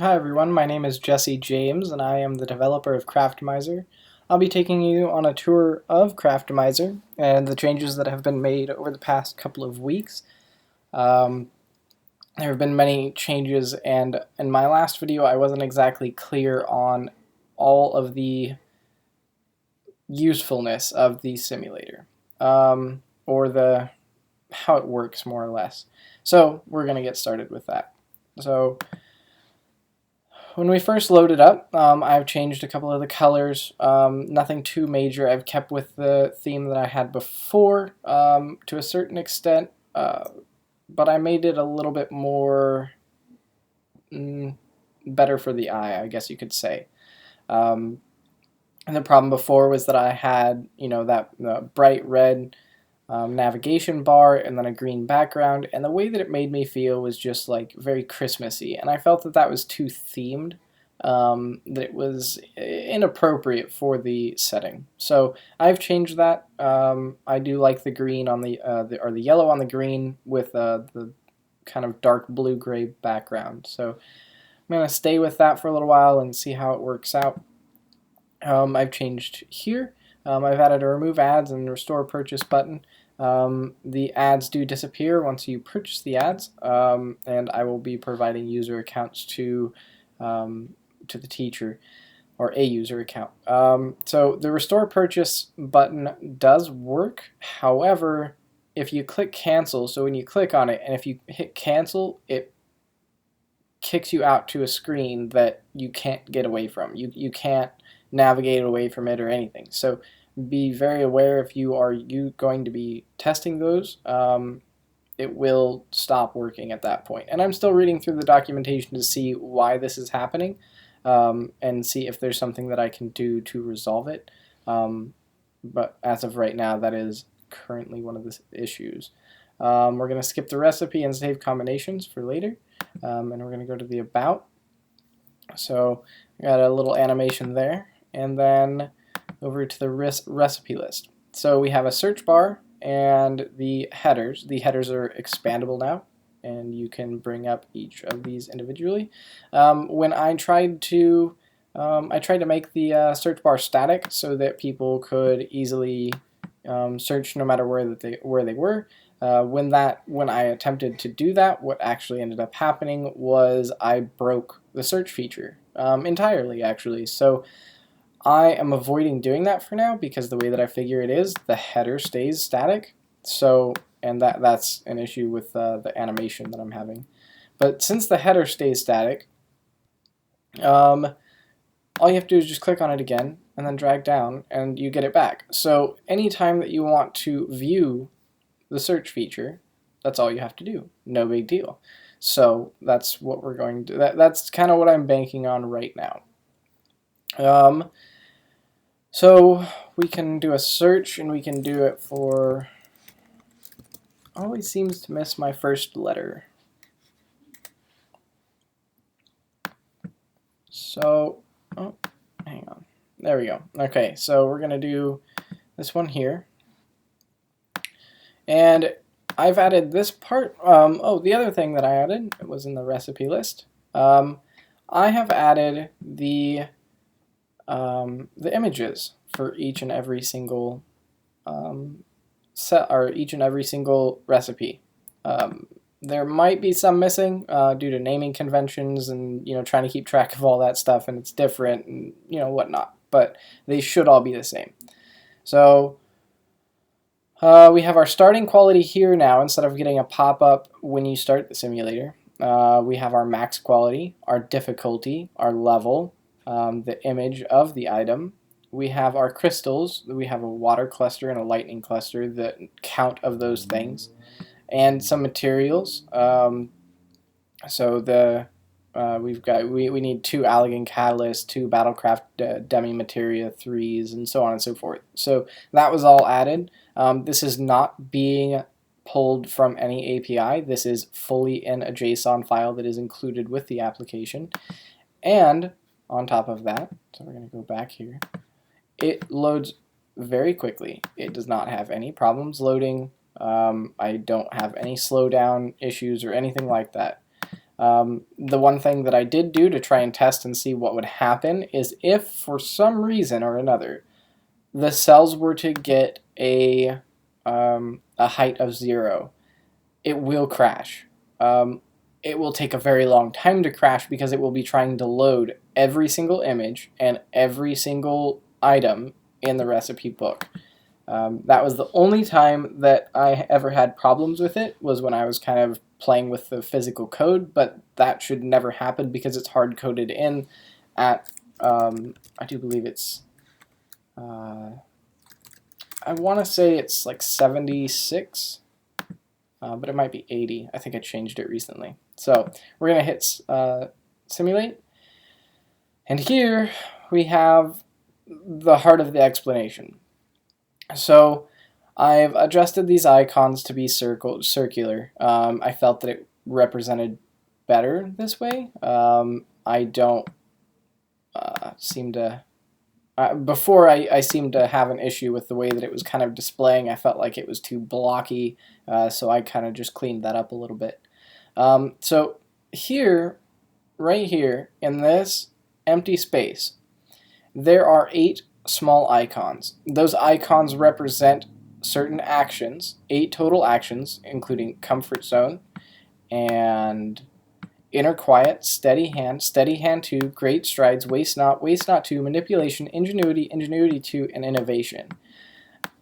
Hi everyone, my name is Jesse James and I am the developer of Craftmizer. I'll be taking you on a tour of Craftmizer and the changes that have been made over the past couple of weeks. Um, there have been many changes, and in my last video I wasn't exactly clear on all of the usefulness of the simulator, or how it works more or less. So we're going to get started with that. So when we first load it up, I've changed a couple of the colors. Nothing too major. I've kept with the theme that I had before to a certain extent, but I made it a little bit more better for the eye, I guess you could say. Um, and the problem before was that I had, that bright red navigation bar and then a green background, and the way that it made me feel was just like very Christmassy, and I felt that that was too themed, that it was inappropriate for the setting. So I've changed that. I do like the green on or the yellow on the green with the kind of dark blue-gray background. So I'm going to stay with that for a little while and see how it works out. I've changed here. I've added a remove ads and restore purchase button. The ads do disappear once you purchase the ads, and I will be providing user accounts to the teacher, or a user account. So the restore purchase button does work. However, if you click cancel, so when you click on it and if you hit cancel, it kicks you out to a screen that you can't get away from. You can't navigate away from it or anything. So be very aware if you are going to be testing those. It will stop working at that point. And I'm still reading through the documentation to see why this is happening, and see if there's something that I can do to resolve it. But as of right now, that is currently one of the issues. We're going to skip the recipe and save combinations for later, and we're going to go to the about. So we got a little animation there, and then over to the recipe list. So we have a search bar and the headers. The headers are expandable now, and you can bring up each of these individually. When I tried to make the search bar static so that people could easily search no matter where they were. When I attempted to do that, what actually ended up happening was I broke the search feature entirely, actually. So I am avoiding doing that for now because the way that I figure it is, the header stays static. So, and that's an issue with the animation that I'm having. But since the header stays static, all you have to do is just click on it again and then drag down and you get it back. So anytime that you want to view the search feature, that's all you have to do. No big deal. So that's what we're going to do. That's kind of what I'm banking on right now. So we can do a search, and we can do it for, always seems to miss my first letter. So, oh, hang on. There we go. Okay, so we're going to do this one here. And I've added this part. Oh, the other thing that I added, it was in the recipe list. I have added the images for each and every single each and every single recipe. There might be some missing due to naming conventions and trying to keep track of all that stuff, and it's different and whatnot. But they should all be the same. So we have our starting quality here now. Instead of getting a pop-up when you start the simulator, we have our max quality, our difficulty, our level, the image of the item. We have our crystals. We have a water cluster and a lightning cluster, the count of those things, and some materials. So we need 2 Allagan catalysts, 2 Battlecraft Demi Materia 3s, and so on and so forth. So that was all added. This is not being pulled from any API. This is fully in a JSON file that is included with the application. And on top of that, so we're going to go back here, it loads very quickly. It does not have any problems loading. I don't have any slowdown issues or anything like that. The one thing that I did do to try and test and see what would happen is if for some reason or another the cells were to get a height of 0, it will crash. It will take a very long time to crash because it will be trying to load every single image and every single item in the recipe book. That was the only time that I ever had problems with it, was when I was kind of playing with the physical code, but that should never happen because it's hard-coded in at, I do believe it's, I want to say it's like 76, but it might be 80. I think I changed it recently. So we're going to hit simulate, and here we have the heart of the explanation. So I've adjusted these icons to be circular. I felt that it represented better this way. I don't seem to... before I seemed to have an issue with the way that it was kind of displaying. I felt like it was too blocky, so I kind of just cleaned that up a little bit. So here, right here, in this empty space, there are 8 small icons. Those icons represent certain actions, 8 total actions, including comfort zone and inner quiet, steady hand 2, great strides, waste not 2, manipulation, ingenuity 2, and innovation.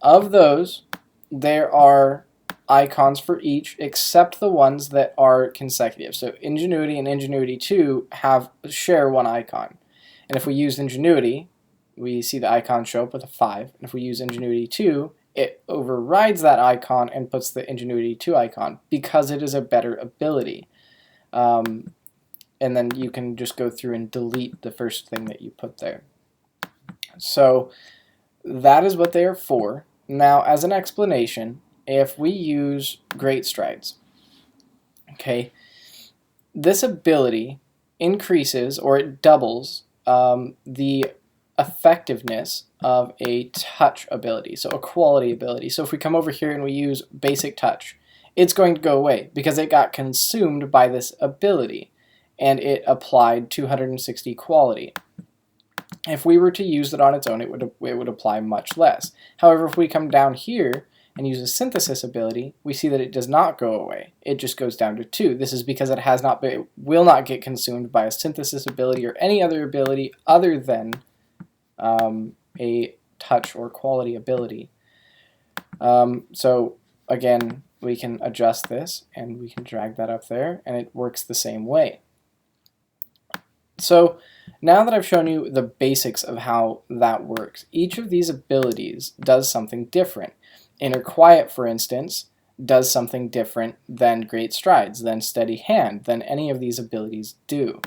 Of those, there are icons for each except the ones that are consecutive. So ingenuity and ingenuity 2 share one icon. And if we use ingenuity, we see the icon show up with a 5. And if we use ingenuity 2, it overrides that icon and puts the ingenuity 2 icon because it is a better ability. And then you can just go through and delete the first thing that you put there. So that is what they are for. Now, as an explanation, if we use Great Strides, okay, this ability increases, or it doubles, the effectiveness of a touch ability, so a quality ability. So if we come over here and we use Basic Touch, it's going to go away because it got consumed by this ability and it applied 260 quality. If we were to use it on its own, it would apply much less. However, if we come down here and use a synthesis ability, we see that it does not go away. It just goes down to 2. This is because it will not get consumed by a synthesis ability or any other ability other than a touch or quality ability. So again, we can adjust this and we can drag that up there and it works the same way. So now that I've shown you the basics of how that works, each of these abilities does something different. Inner Quiet, for instance, does something different than Great Strides, than Steady Hand, than any of these abilities do.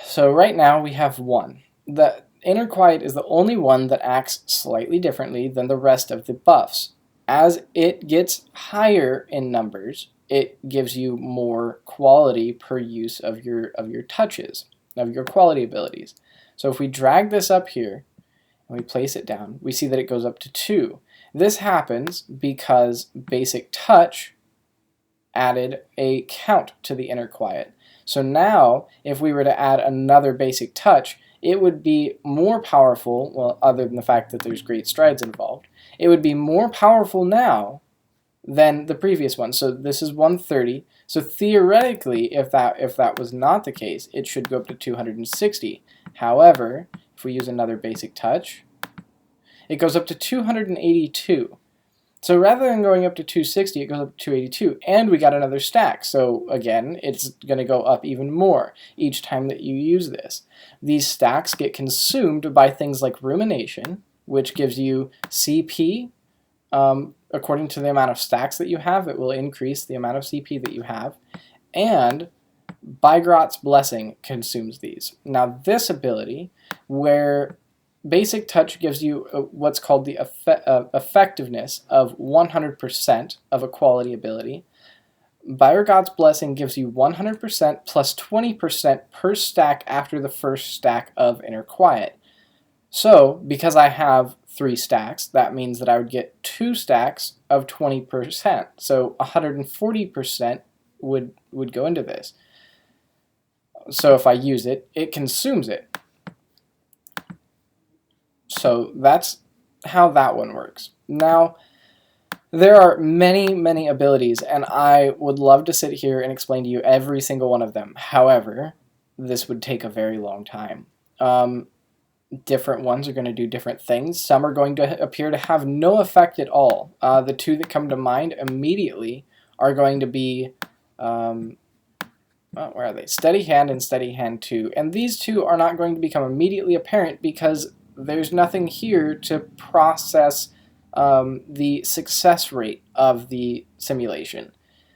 So right now we have one. The Inner Quiet is the only one that acts slightly differently than the rest of the buffs. As it gets higher in numbers, it gives you more quality per use of your touches, of your quality abilities. So if we drag this up here and we place it down, we see that it goes up to 2. This happens because Basic Touch added a count to the Inner Quiet. So now, if we were to add another Basic Touch, it would be more powerful, well, other than the fact that there's Great Strides involved, it would be more powerful now than the previous one. So this is 130. So theoretically, if that was not the case, it should go up to 260. However, if we use another Basic Touch, it goes up to 282. So rather than going up to 260, it goes up to 282, and we got another stack. So again, it's going to go up even more each time that you use this. These stacks get consumed by things like Rumination, which gives you CP. According to the amount of stacks that you have, it will increase the amount of CP that you have. And Baigrot's Blessing consumes these. Now this ability, where Basic Touch gives you what's called the effectiveness of 100% of a quality ability, Baigrot's Blessing gives you 100% plus 20% per stack after the first stack of Inner Quiet. So, because I have 3 stacks, that means that I would get 2 stacks of 20%, so 140% would go into this. So if I use it, it consumes it. So that's how that one works. Now, there are many abilities, and I would love to sit here and explain to you every single one of them. However, this would take a very long time. Different ones are going to do different things. Some are going to appear to have no effect at all. The two that come to mind immediately are going to be, where are they? Steady Hand and Steady Hand 2. And these two are not going to become immediately apparent because there's nothing here to process the success rate of the simulation.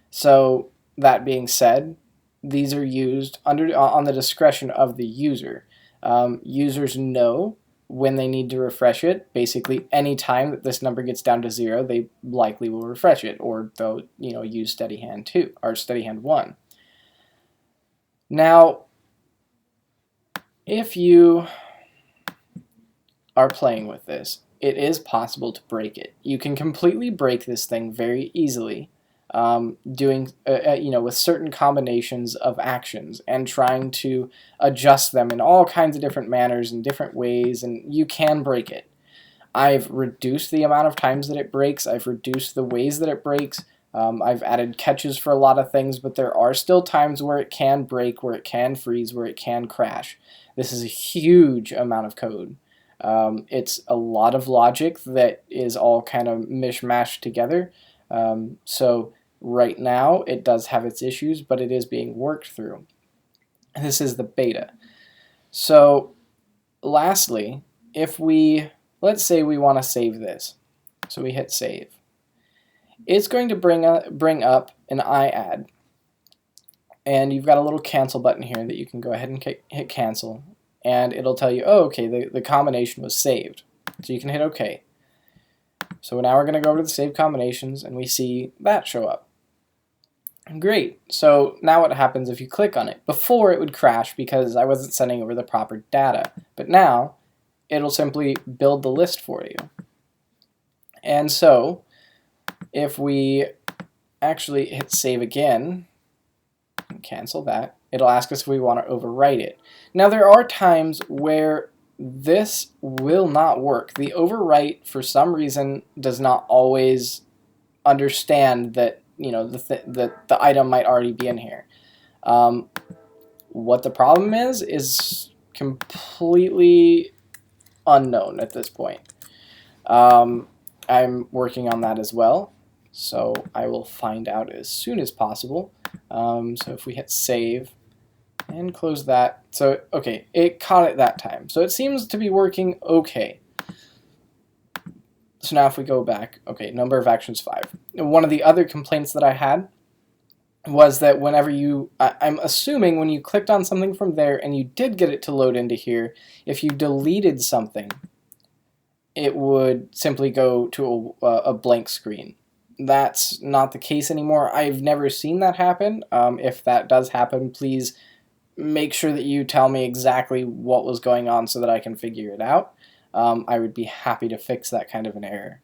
So that being said, these are used on the discretion of the user. Users know when they need to refresh it. Basically, any time that this number gets down to 0, they likely will refresh it, or they'll use Steady Hand 2 or Steady Hand 1. Now, if you are playing with this, it is possible to break it. You can completely break this thing very easily, doing with certain combinations of actions and trying to adjust them in all kinds of different manners and different ways, and you can break it. I've reduced the amount of times that it breaks. I've reduced the ways that it breaks. I've added catches for a lot of things, but there are still times where it can break, where it can freeze, where it can crash. This is a huge amount of code. It's a lot of logic that is all kind of mishmashed together. So right now it does have its issues, but it is being worked through. This is the beta. So lastly, if let's say we want to save this. So we hit save. It's going to bring up an iAdd. And you've got a little cancel button here that you can go ahead and hit cancel. And it'll tell you, oh, okay, the combination was saved. So you can hit OK. So now we're going to go over to the save combinations, and we see that show up. Great. So now what happens if you click on it? Before it would crash because I wasn't sending over the proper data. But now it'll simply build the list for you. And so if we actually hit save again and cancel that, it'll ask us if we want to overwrite it. Now there are times where this will not work. The overwrite, for some reason, does not always understand that the item might already be in here. What the problem is completely unknown at this point. I'm working on that as well, so I will find out as soon as possible. So if we hit save and close that, so okay, it caught it that time. So it seems to be working okay. So now if we go back, okay, number of actions 5. One of the other complaints that I had was that whenever I'm assuming when you clicked on something from there and you did get it to load into here, if you deleted something, it would simply go to a blank screen. That's not the case anymore. I've never seen that happen. If that does happen, please make sure that you tell me exactly what was going on so that I can figure it out. I would be happy to fix that kind of an error.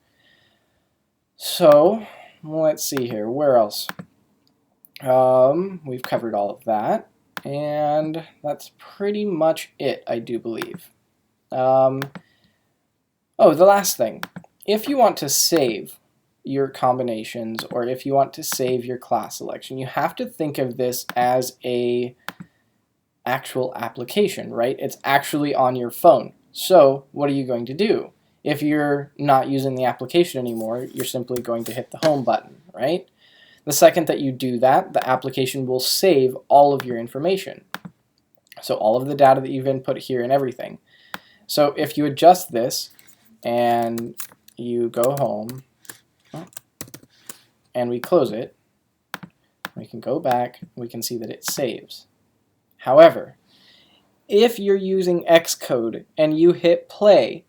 So, let's see here. Where else? We've covered all of that, and that's pretty much it, I do believe. Oh, the last thing. If you want to save your combinations, or if you want to save your class selection, you have to think of this as a actual application, right? It's actually on your phone. So what are you going to do? If you're not using the application anymore, you're simply going to hit the home button, right? The second that you do that, the application will save all of your information. So all of the data that you've input here and everything. So if you adjust this and you go home and we close it, we can go back, we can see that it saves. However, if you're using Xcode and you hit play,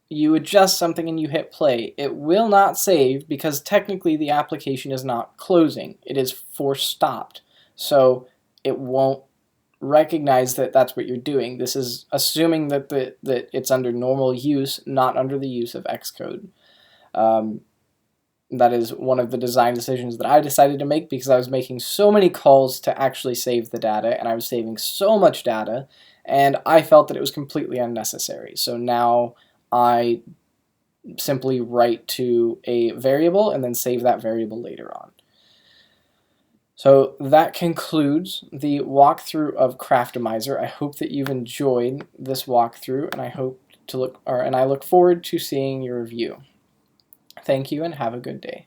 you adjust something and you hit play, it will not save because technically the application is not closing. It is force stopped. So it won't recognize that that's what you're doing. This is assuming that that it's under normal use, not under the use of Xcode. that is one of the design decisions that I decided to make, because I was making so many calls to actually save the data, and I was saving so much data, and I felt that it was completely unnecessary. So now I simply write to a variable and then save that variable later on. So that concludes the walkthrough of Craftimizer. I hope that you've enjoyed this walkthrough, and I look forward to seeing your review. Thank you and have a good day.